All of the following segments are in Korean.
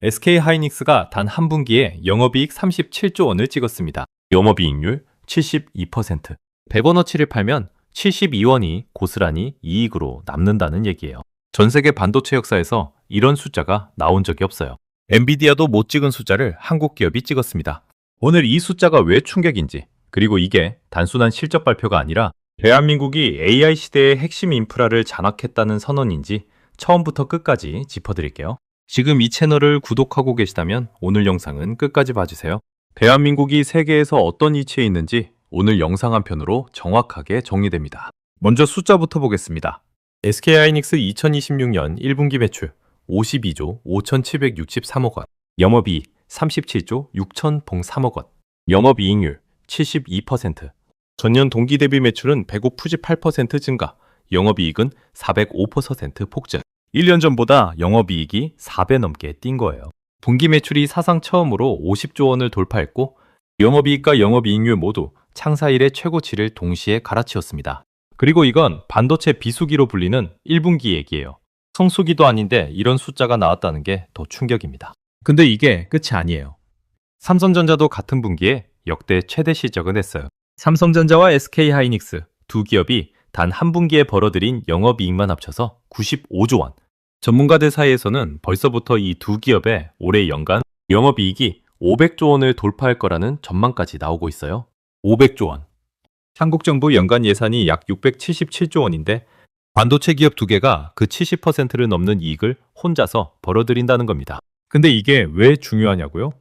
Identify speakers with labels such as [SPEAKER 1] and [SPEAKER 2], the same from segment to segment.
[SPEAKER 1] SK하이닉스가 단 한 분기에 영업이익 37조 원을 찍었습니다. 영업이익률 72%. 100원어치를 팔면 72원이 고스란히 이익으로 남는다는 얘기예요. 전 세계 반도체 역사에서 이런 숫자가 나온 적이 없어요. 엔비디아도 못 찍은 숫자를 한국 기업이 찍었습니다. 오늘 이 숫자가 왜 충격인지, 그리고 이게 단순한 실적 발표가 아니라 대한민국이 AI 시대의 핵심 인프라를 장악했다는 선언인지 처음부터 끝까지 짚어드릴게요. 지금 이 채널을 구독하고 계시다면 오늘 영상은 끝까지 봐주세요. 대한민국이 세계에서 어떤 위치에 있는지 오늘 영상 한 편으로 정확하게 정리됩니다. 먼저 숫자부터 보겠습니다. SK하이닉스 2026년 1분기 매출 52조 5,763억 원, 영업이익 37조 6,003억 원, 영업이익률 72%. 전년 동기 대비 매출은 158% 증가, 영업이익은 405% 폭증. 1년 전보다 영업이익이 4배 넘게 뛴 거예요. 분기 매출이 사상 처음으로 50조 원을 돌파했고 영업이익과 영업이익률 모두 창사 이래 최고치를 동시에 갈아치웠습니다. 그리고 이건 반도체 비수기로 불리는 1분기 얘기예요. 성수기도 아닌데 이런 숫자가 나왔다는 게 더 충격입니다. 근데 이게 끝이 아니에요. 삼성전자도 같은 분기에 역대 최대 실적을 냈어요. 삼성전자와 SK하이닉스 두 기업이 단 한 분기에 벌어들인 영업이익만 합쳐서 95조 원. 전문가들 사이에서는 벌써부터 이 두 기업의 올해 연간 영업이익이 500조 원을 돌파할 거라는 전망까지 나오고 있어요. 500조 원. 한국 정부 연간 예산이 약 677조 원인데 반도체 기업 두 개가 그 70%를 넘는 이익을 혼자서 벌어들인다는 겁니다. 근데 이게 왜 중요하냐고요?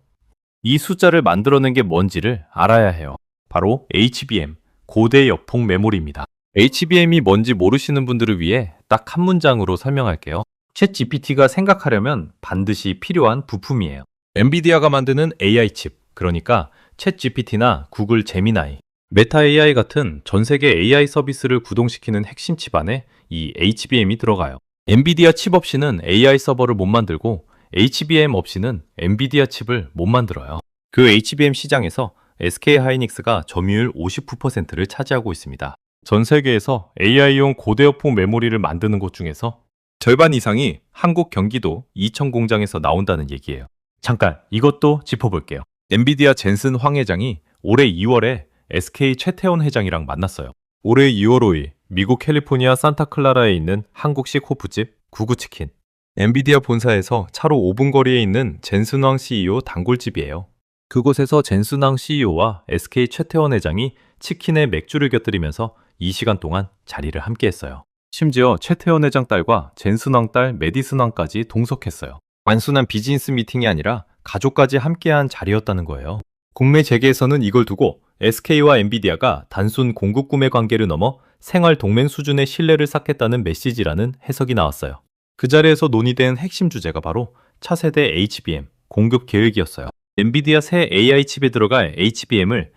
[SPEAKER 1] 이 숫자를 만들어낸 게 뭔지를 알아야 해요. 바로 HBM, 고대 역폭 메모리입니다. HBM이 뭔지 모르시는 분들을 위해 딱 한 문장으로 설명할게요. 챗GPT가 생각하려면 반드시 필요한 부품이에요. 엔비디아가 만드는 AI 칩, 그러니까 챗GPT나 구글 제미나이, 메타 AI 같은 전 세계 AI 서비스를 구동시키는 핵심 칩 안에 이 HBM이 들어가요. 엔비디아 칩 없이는 AI 서버를 못 만들고 HBM 없이는 엔비디아 칩을 못 만들어요. 그 HBM 시장에서 SK하이닉스가 점유율 59%를 차지하고 있습니다. 전 세계에서 AI용 고대역폭 메모리를 만드는 곳 중에서 절반 이상이 한국 경기도 이천 공장에서 나온다는 얘기예요. 잠깐 이것도 짚어볼게요. 엔비디아 젠슨 황 회장이 올해 2월에 SK 최태원 회장이랑 만났어요. 올해 2월 5일 미국 캘리포니아 산타클라라에 있는 한국식 호프집 구구치킨. 엔비디아 본사에서 차로 5분 거리에 있는 젠슨 황 CEO 단골집이에요. 그곳에서 젠슨 황 CEO와 SK 최태원 회장이 치킨에 맥주를 곁들이면서 2시간 동안 자리를 함께 했어요. 심지어 최태원 회장 딸과 젠슨 황 딸 메디슨 황까지 동석했어요. 단순한 비즈니스 미팅이 아니라 가족까지 함께한 자리였다는 거예요. 국내 재계에서는 이걸 두고 SK와 엔비디아가 단순 공급 구매 관계를 넘어 생활 동맹 수준의 신뢰를 쌓겠다는 메시지라는 해석이 나왔어요. 그 자리에서 논의된 핵심 주제가 바로 차세대 HBM 공급 계획이었어요. 엔비디아 새 AI 칩에 들어갈 HBM을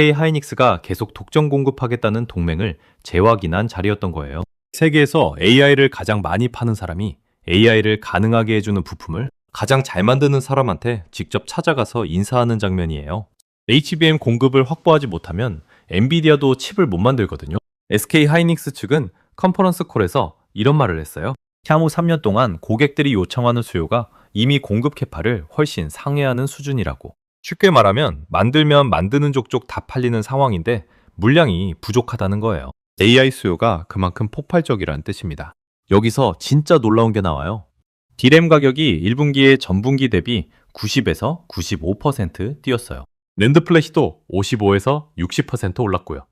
[SPEAKER 1] SK하이닉스가 계속 독점 공급하겠다는 동맹을 재확인한 자리였던 거예요. 세계에서 AI를 가장 많이 파는 사람이 AI를 가능하게 해주는 부품을 가장 잘 만드는 사람한테 직접 찾아가서 인사하는 장면이에요. HBM 공급을 확보하지 못하면 엔비디아도 칩을 못 만들거든요. SK하이닉스 측은 컨퍼런스 콜에서 이런 말을 했어요. 향후 3년 동안 고객들이 요청하는 수요가 이미 공급 캐파를 훨씬 상회하는 수준이라고. 쉽게 말하면 만들면 만드는 족족 다 팔리는 상황인데 물량이 부족하다는 거예요. AI 수요가 그만큼 폭발적이라는 뜻입니다. 여기서 진짜 놀라운 게 나와요. D램 가격이 1분기에 전분기 대비 90에서 95% 뛰었어요. 낸드 플래시도 55에서 60% 올랐고요.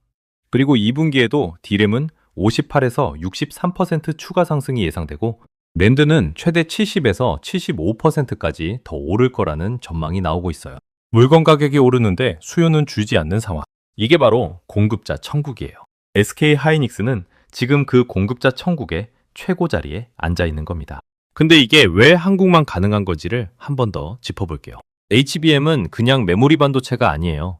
[SPEAKER 1] 그리고 2분기에도 D램은 58에서 63% 추가 상승이 예상되고 낸드는 최대 70에서 75%까지 더 오를 거라는 전망이 나오고 있어요. 물건 가격이 오르는데 수요는 줄지 않는 상황. 이게 바로 공급자 천국이에요. SK하이닉스는 지금 그 공급자 천국의 최고 자리에 앉아 있는 겁니다. 근데 이게 왜 한국만 가능한 건지를 한 번 더 짚어볼게요. HBM은 그냥 메모리 반도체가 아니에요.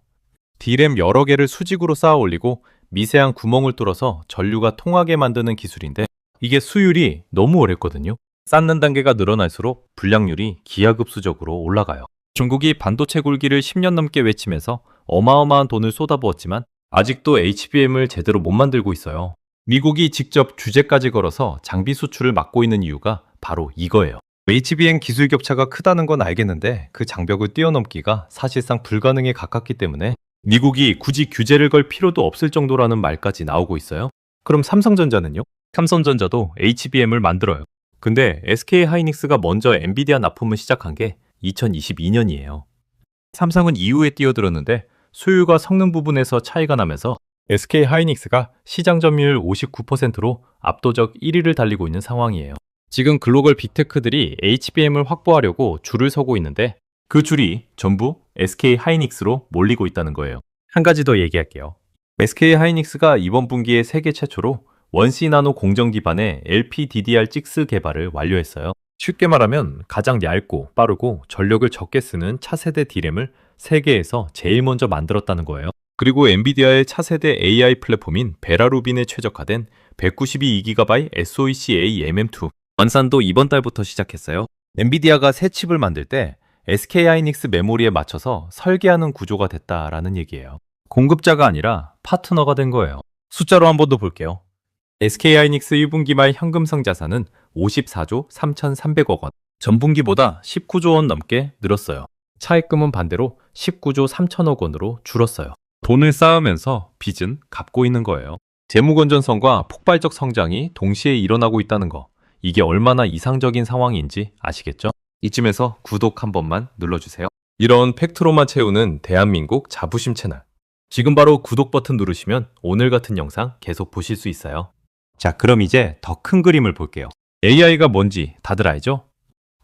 [SPEAKER 1] D램 여러 개를 수직으로 쌓아 올리고 미세한 구멍을 뚫어서 전류가 통하게 만드는 기술인데 이게 수율이 너무 어렵거든요. 쌓는 단계가 늘어날수록 불량률이 기하급수적으로 올라가요. 중국이 반도체 굴기를 10년 넘게 외치면서 어마어마한 돈을 쏟아부었지만 아직도 HBM을 제대로 못 만들고 있어요. 미국이 직접 규제까지 걸어서 장비 수출을 막고 있는 이유가 바로 이거예요. HBM 기술 격차가 크다는 건 알겠는데 그 장벽을 뛰어넘기가 사실상 불가능에 가깝기 때문에 미국이 굳이 규제를 걸 필요도 없을 정도라는 말까지 나오고 있어요. 그럼 삼성전자는요? 삼성전자도 HBM을 만들어요. 근데 SK 하이닉스가 먼저 엔비디아 납품을 시작한 게 2022년이에요. 삼성은 이후에 뛰어들었는데 수율과 성능 부분에서 차이가 나면서 SK 하이닉스가 시장 점유율 59%로 압도적 1위를 달리고 있는 상황이에요. 지금 글로벌 빅테크들이 HBM을 확보하려고 줄을 서고 있는데 그 줄이 전부 SK 하이닉스로 몰리고 있다는 거예요. 한 가지 더 얘기할게요. SK 하이닉스가 이번 분기에 세계 최초로 원C 나노 공정 기반의 LPDDR6 개발을 완료했어요. 쉽게 말하면 가장 얇고 빠르고 전력을 적게 쓰는 차세대 D램을 세계에서 제일 먼저 만들었다는 거예요. 그리고 엔비디아의 차세대 AI 플랫폼인 베라루빈에 최적화된 192GB SoC A-MM2 완산도 이번 달부터 시작했어요. 엔비디아가 새 칩을 만들 때 SK 하이닉스 메모리에 맞춰서 설계하는 구조가 됐다라는 얘기예요. 공급자가 아니라 파트너가 된 거예요. 숫자로 한 번 더 볼게요. SK 하이닉스 1분기 말 현금성 자산은 54조 3,300억 원. 전분기보다 19조 원 넘게 늘었어요. 차입금은 반대로 19조 3천억 원으로 줄었어요. 돈을 쌓으면서 빚은 갚고 있는 거예요. 재무 건전성과 폭발적 성장이 동시에 일어나고 있다는 거. 이게 얼마나 이상적인 상황인지 아시겠죠? 이쯤에서 구독 한 번만 눌러주세요. 이런 팩트로만 채우는 대한민국 자부심 채널. 지금 바로 구독 버튼 누르시면 오늘 같은 영상 계속 보실 수 있어요. 자, 그럼 이제 더 큰 그림을 볼게요. AI가 뭔지 다들 알죠?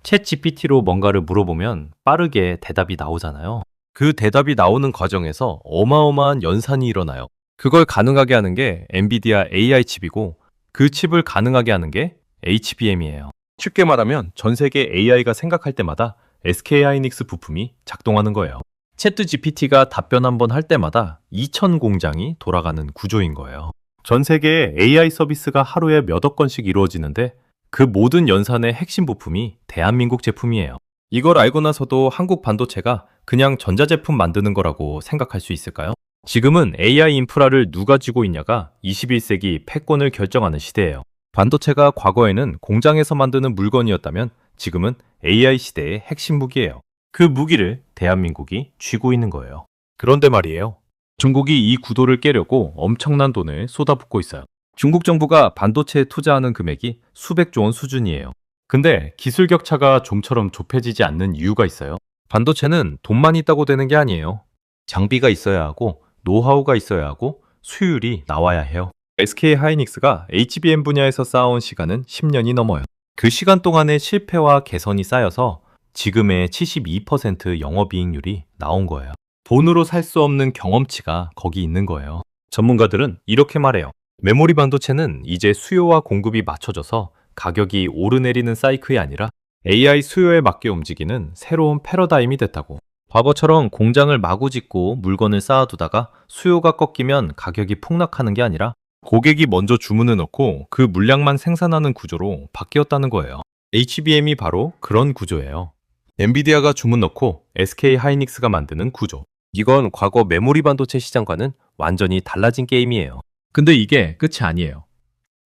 [SPEAKER 1] 챗 GPT로 뭔가를 물어보면 빠르게 대답이 나오잖아요. 그 대답이 나오는 과정에서 어마어마한 연산이 일어나요. 그걸 가능하게 하는 게 엔비디아 AI 칩이고 그 칩을 가능하게 하는 게 HBM이에요. 쉽게 말하면 전 세계 AI가 생각할 때마다 SK 하이닉스 부품이 작동하는 거예요. 챗 GPT가 답변 한번 할 때마다 2,000 공장이 돌아가는 구조인 거예요. 전 세계에 AI 서비스가 하루에 몇억 건씩 이루어지는데 그 모든 연산의 핵심 부품이 대한민국 제품이에요. 이걸 알고 나서도 한국 반도체가 그냥 전자제품 만드는 거라고 생각할 수 있을까요? 지금은 AI 인프라를 누가 쥐고 있냐가 21세기 패권을 결정하는 시대예요. 반도체가 과거에는 공장에서 만드는 물건이었다면 지금은 AI 시대의 핵심 무기예요. 그 무기를 대한민국이 쥐고 있는 거예요. 그런데 말이에요. 중국이 이 구도를 깨려고 엄청난 돈을 쏟아붓고 있어요. 중국 정부가 반도체에 투자하는 금액이 수백조 원 수준이에요. 근데 기술 격차가 좀처럼 좁혀지지 않는 이유가 있어요. 반도체는 돈만 있다고 되는 게 아니에요. 장비가 있어야 하고 노하우가 있어야 하고 수율이 나와야 해요. SK 하이닉스가 HBM 분야에서 쌓아온 시간은 10년이 넘어요. 그 시간 동안의 실패와 개선이 쌓여서 지금의 72% 영업이익률이 나온 거예요. 돈으로 살 수 없는 경험치가 거기 있는 거예요. 전문가들은 이렇게 말해요. 메모리 반도체는 이제 수요와 공급이 맞춰져서 가격이 오르내리는 사이클이 아니라 AI 수요에 맞게 움직이는 새로운 패러다임이 됐다고. 과거처럼 공장을 마구 짓고 물건을 쌓아두다가 수요가 꺾이면 가격이 폭락하는 게 아니라 고객이 먼저 주문을 넣고 그 물량만 생산하는 구조로 바뀌었다는 거예요. HBM이 바로 그런 구조예요. 엔비디아가 주문 넣고 SK 하이닉스가 만드는 구조. 이건 과거 메모리 반도체 시장과는 완전히 달라진 게임이에요. 근데 이게 끝이 아니에요.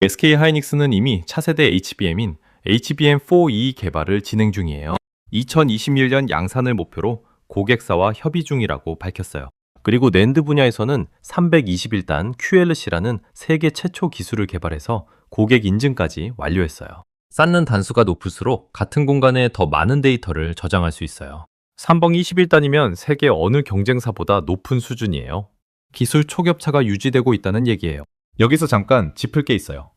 [SPEAKER 1] SK 하이닉스는 이미 차세대 HBM인 HBM4E 개발을 진행 중이에요. 2021년 양산을 목표로 고객사와 협의 중이라고 밝혔어요. 그리고 낸드 분야에서는 321단 QLC라는 세계 최초 기술을 개발해서 고객 인증까지 완료했어요. 쌓는 단수가 높을수록 같은 공간에 더 많은 데이터를 저장할 수 있어요. 3번 21단이면 세계 어느 경쟁사보다 높은 수준이에요. 기술 초격차가 유지되고 있다는 얘기예요. 여기서 잠깐 짚을 게 있어요.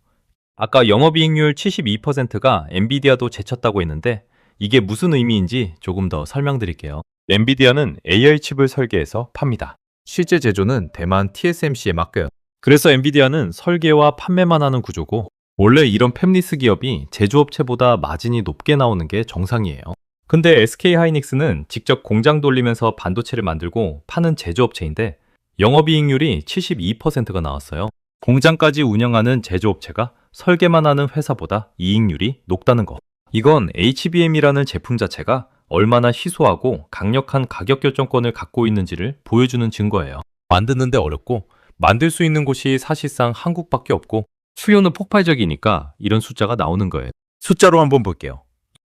[SPEAKER 1] 아까 영업이익률 72%가 엔비디아도 제쳤다고 했는데 이게 무슨 의미인지 조금 더 설명드릴게요. 엔비디아는 AI 칩을 설계해서 팝니다. 실제 제조는 대만 TSMC에 맡겨요. 그래서 엔비디아는 설계와 판매만 하는 구조고 원래 이런 팹리스 기업이 제조업체보다 마진이 높게 나오는 게 정상이에요. 근데 SK 하이닉스는 직접 공장 돌리면서 반도체를 만들고 파는 제조업체인데 영업이익률이 72%가 나왔어요. 공장까지 운영하는 제조업체가 설계만 하는 회사보다 이익률이 높다는 거. 이건 HBM이라는 제품 자체가 얼마나 희소하고 강력한 가격 결정권을 갖고 있는지를 보여주는 증거예요. 만드는데 어렵고 만들 수 있는 곳이 사실상 한국밖에 없고 수요는 폭발적이니까 이런 숫자가 나오는 거예요. 숫자로 한번 볼게요.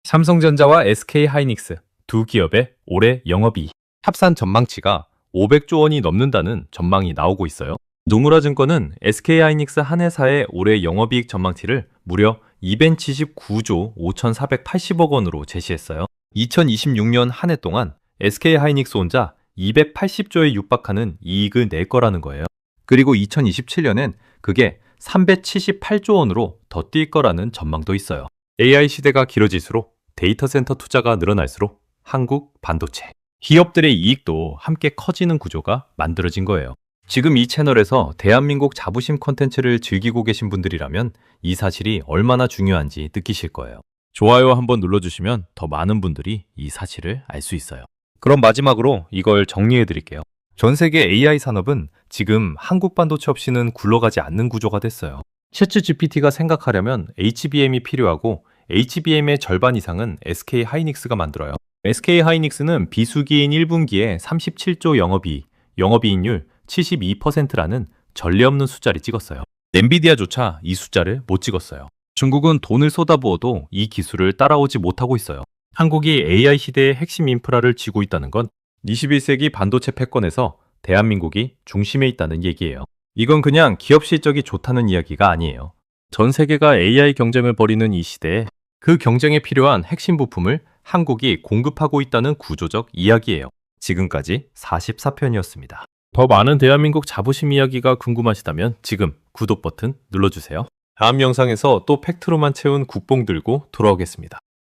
[SPEAKER 1] 삼성전자와 SK하이닉스 두 기업의 올해 영업이익 합산 전망치가 500조 원이 넘는다는 전망이 나오고 있어요. 노무라증권은 SK하이닉스 한 회사의 올해 영업이익 전망치를 무려 279조 5,480억 원으로 제시했어요. 2026년 한 해 동안 SK하이닉스 혼자 280조에 육박하는 이익을 낼 거라는 거예요. 그리고 2027년엔 그게 378조 원으로 더 뛸 거라는 전망도 있어요. AI 시대가 길어질수록 데이터 센터 투자가 늘어날수록 한국 반도체, 기업들의 이익도 함께 커지는 구조가 만들어진 거예요. 지금 이 채널에서 대한민국 자부심 콘텐츠를 즐기고 계신 분들이라면 이 사실이 얼마나 중요한지 느끼실 거예요. 좋아요 한번 눌러주시면 더 많은 분들이 이 사실을 알 수 있어요. 그럼 마지막으로 이걸 정리해 드릴게요. 전 세계 AI 산업은 지금 한국 반도체 없이는 굴러가지 않는 구조가 됐어요. 챗GPT가 생각하려면 HBM이 필요하고 HBM의 절반 이상은 SK하이닉스가 만들어요. SK하이닉스는 비수기인 1분기에 37조 영업이익률 72%라는 전례 없는 숫자를 찍었어요. 엔비디아조차 이 숫자를 못 찍었어요. 중국은 돈을 쏟아부어도 이 기술을 따라오지 못하고 있어요. 한국이 AI 시대의 핵심 인프라를 쥐고 있다는 건 21세기 반도체 패권에서 대한민국이 중심에 있다는 얘기예요. 이건 그냥 기업 실적이 좋다는 이야기가 아니에요. 전 세계가 AI 경쟁을 벌이는 이 시대에 그 경쟁에 필요한 핵심 부품을 한국이 공급하고 있다는 구조적 이야기예요. 지금까지 44편이었습니다. 더 많은 대한민국 자부심 이야기가 궁금하시다면 지금 구독 버튼 눌러주세요. 다음 영상에서 또 팩트로만 채운 국뽕 들고 돌아오겠습니다.